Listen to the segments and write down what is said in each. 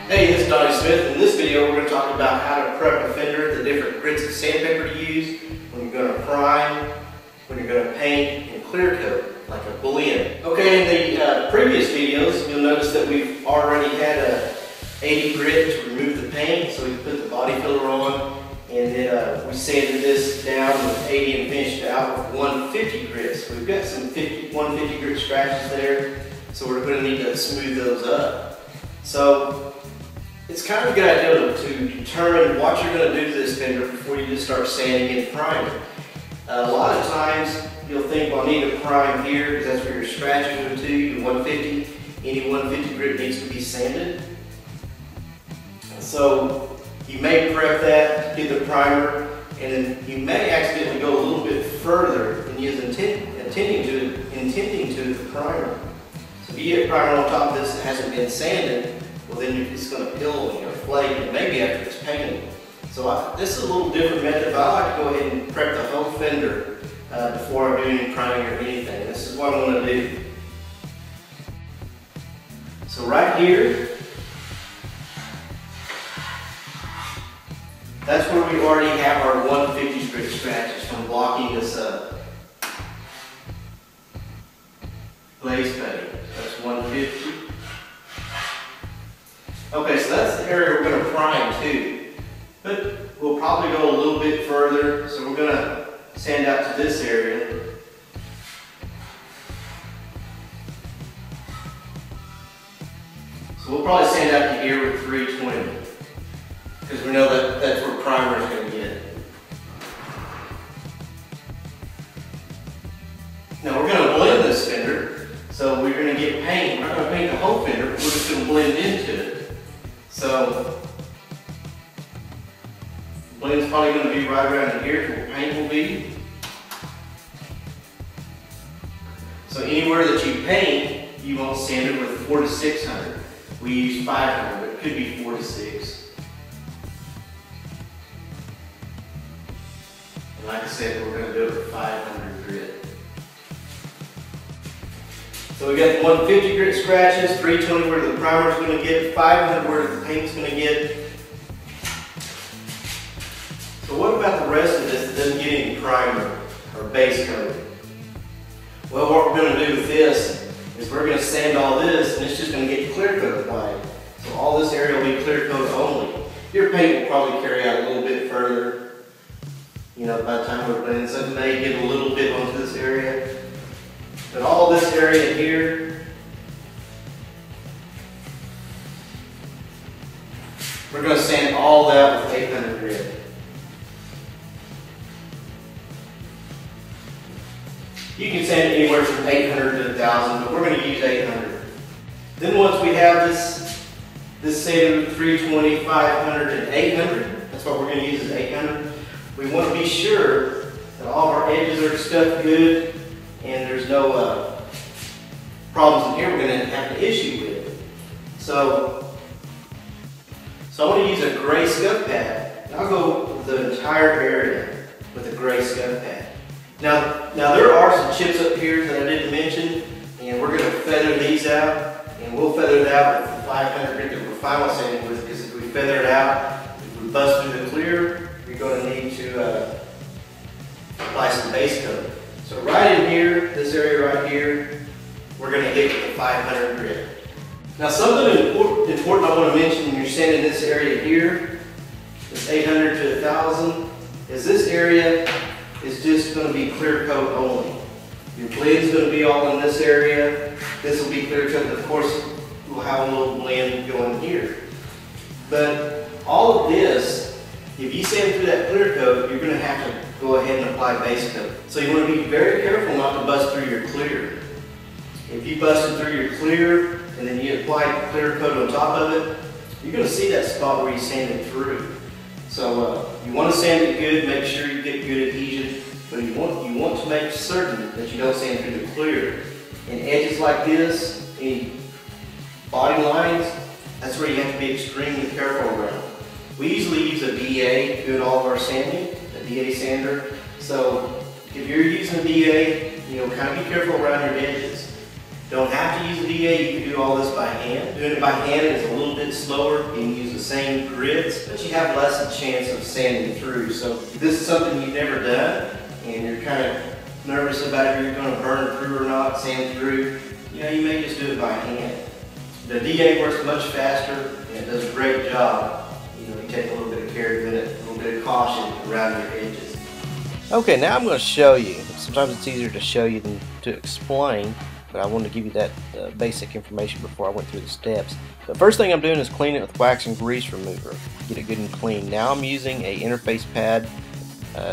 Hey, this is Donnie Smith. In this video, we're going to talk about how to prep a fender, the different grits of sandpaper to use when you're going to prime, when you're going to paint, and clear coat, like a blend. Okay, in the previous videos, you'll notice that we've already had a 80 grit to remove the paint, so we put the body filler on, and then we sanded this down with 80 and finished it out with 150 grits. So we've got some 150 grit scratches there, so we're going to need to smooth those up. So it's kind of a good idea to determine what you're going to do to this fender before you just start sanding and priming. A lot of times you'll think, well, I need to prime here because that's where your scratches go to, your 150. Any 150 grit needs to be sanded. So you may prep that, get the primer, and then you may accidentally go a little bit further than you was intending to the primer. So if you get primer on top of this that hasn't been sanded, well, then it's going to peel and flake, and maybe after it's painted. So this is a little different method, but I like to go ahead and prep the whole fender before I do any priming or anything. This is what I'm going to do. So right here, that's where we already have our 150 grit scratches from blocking this glaze coating. That's 150. Okay, so that's the area we're going to prime too. But we'll probably go a little bit further, so we're going to sand out to this area. So we'll probably sand out to here with 320, because we know that that's where primer is going to get. Now we're going to blend this fender, so we're going to get paint. We're not going to paint the whole fender, but we're just going to blend into it. So, the blend's probably going to be right around here where paint will be. So anywhere that you paint, you won't sand it with 400 to 600. We use 500, but it could be 4 to 6. And like I said, we're going to do it with 500 grit. So we got 150 grit scratches, 320 where the primer is going to get, 500 where the paint's going to get. So what about the rest of this that doesn't get any primer or base coat? Well, what we're going to do with this is we're going to sand all this, and it's just going to get clear coat applied. So all this area will be clear coat only. Your paint will probably carry out a little bit further. You know, by the time we're blending, so it may get a little bit onto this area. But all this area here, we're going to sand all that with 800 grit. You can sand it anywhere from 800 to 1000, but we're going to use 800. Then once we have this sanded with 320, 500, and 800, that's what we're going to use is 800. We want to be sure that all of our edges are stuffed good, and there's no problems in here we're going to have an issue with. So I'm going to use a gray scuff pad. And I'll go with the entire area with a gray scuff pad. Now there are some chips up here that I didn't mention, and we're going to feather these out, and we'll feather it out with the 500 grit that we're final sanding with, because if we feather it out, if we bust through the clear, you're going to need to apply some base coat. So right in here, this area right here, we're going to hit with the 500 grit. Now something important I want to mention when you're sanding this area here, this 800 to 1000, is this area is just going to be clear coat only. Your blend's going to be all in this area. This will be clear coat. Of course, we'll have a little blend going here. But all of this, if you sand through that clear coat, you're going to have to go ahead and apply base coat. So you want to be very careful not to bust through your clear. If you busted through your clear and then you apply clear coat on top of it, you're going to see that spot where you sanded through. So you want to sand it good, make sure you get good adhesion, but you want to make certain that you don't sand through the clear. In edges like this, any body lines, that's where you have to be extremely careful around. We usually use a DA doing all of our sanding, a DA sander. So if you're using a DA, kind of be careful around your edges. Don't have have to use the DA, you can do all this by hand. Doing it by hand is a little bit slower. You can use the same grids, but you have less of a chance of sanding through. So if this is something you've never done, and you're kind of nervous about if you're going to burn through or not, sand through, you know, you may just do it by hand. The DA works much faster, and it does a great job. You know, you take a little bit of care with it, a little bit of caution around your edges. Okay, now I'm going to show you. Sometimes it's easier to show you than to explain, but I wanted to give you that basic information before I went through the steps. The first thing I'm doing is clean it with wax and grease remover. Get it good and clean. Now I'm using a interface pad.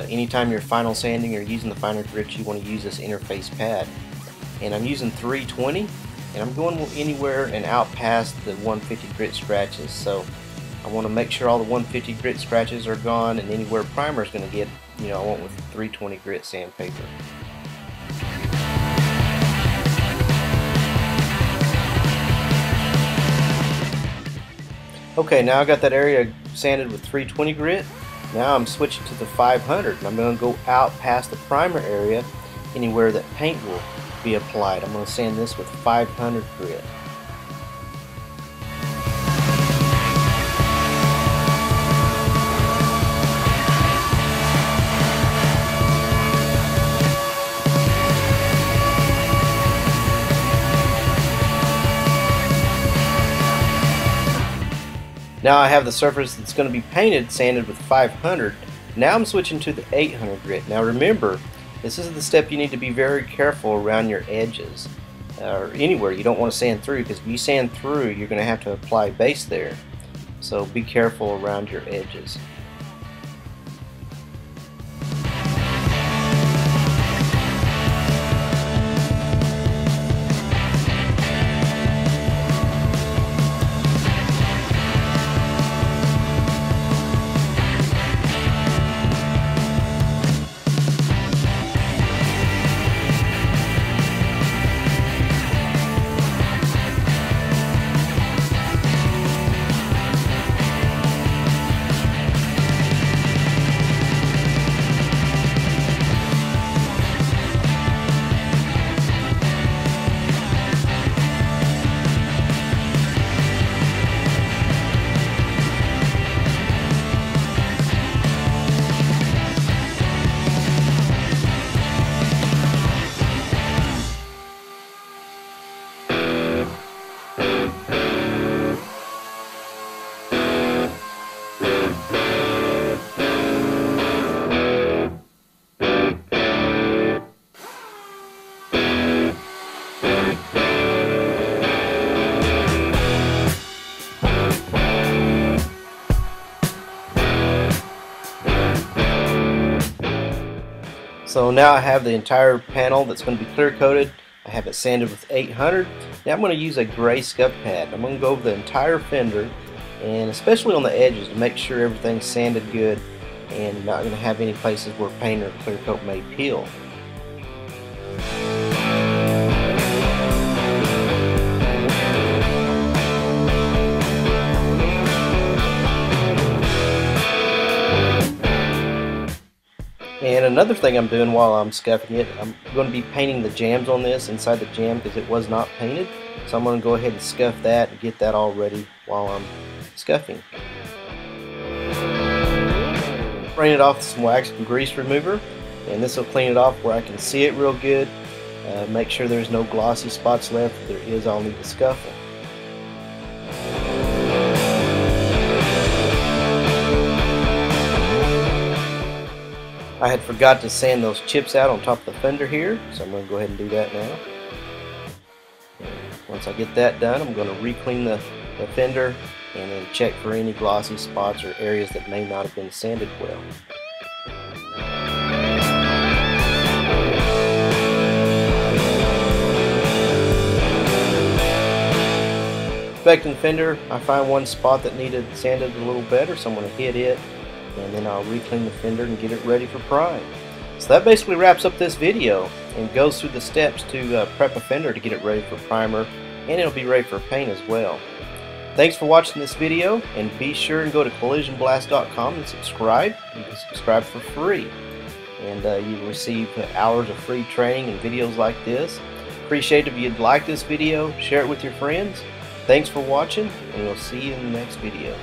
Anytime you're final sanding or using the finer grits, you want to use this interface pad. And I'm using 320, and I'm going anywhere and out past the 150 grit scratches. So I want to make sure all the 150 grit scratches are gone, and anywhere primer is going to get, you know, I want with 320 grit sandpaper. Okay, now I got that area sanded with 320 grit. Now I'm switching to the 500, and I'm going to go out past the primer area, anywhere that paint will be applied. I'm going to sand this with 500 grit. Now I have the surface that's going to be painted sanded with 500. Now I'm switching to the 800 grit. Now remember, this is the step you need to be very careful around your edges or anywhere. You don't want to sand through, because if you sand through, you're going to have to apply base there. So be careful around your edges. So now I have the entire panel that's going to be clear coated. I have it sanded with 800. Now I'm going to use a gray scuff pad. I'm going to go over the entire fender, and especially on the edges, to make sure everything's sanded good and not going to have any places where paint or clear coat may peel. And another thing I'm doing while I'm scuffing it, I'm going to be painting the jambs on this, inside the jamb, because it was not painted. So I'm going to go ahead and scuff that and get that all ready while I'm scuffing. Spraying it off with some wax and grease remover, and this will clean it off where I can see it real good. Make sure there's no glossy spots left. If there is, I'll need to scuff it. I had forgot to sand those chips out on top of the fender here, so I'm going to go ahead and do that now. And once I get that done, I'm going to re-clean the fender and then check for any glossy spots or areas that may not have been sanded well. Inspecting the fender, I find one spot that needed sanded a little better, so I'm going to hit it, and then I'll re-clean the fender and get it ready for prime. So that basically wraps up this video and goes through the steps to prep a fender to get it ready for primer, and it'll be ready for paint as well. Thanks for watching this video, and be sure and go to collisionblast.com and subscribe. You can subscribe for free, and you will receive hours of free training and videos like this. Appreciate if you'd like this video, share it with your friends. Thanks for watching, and we'll see you in the next video.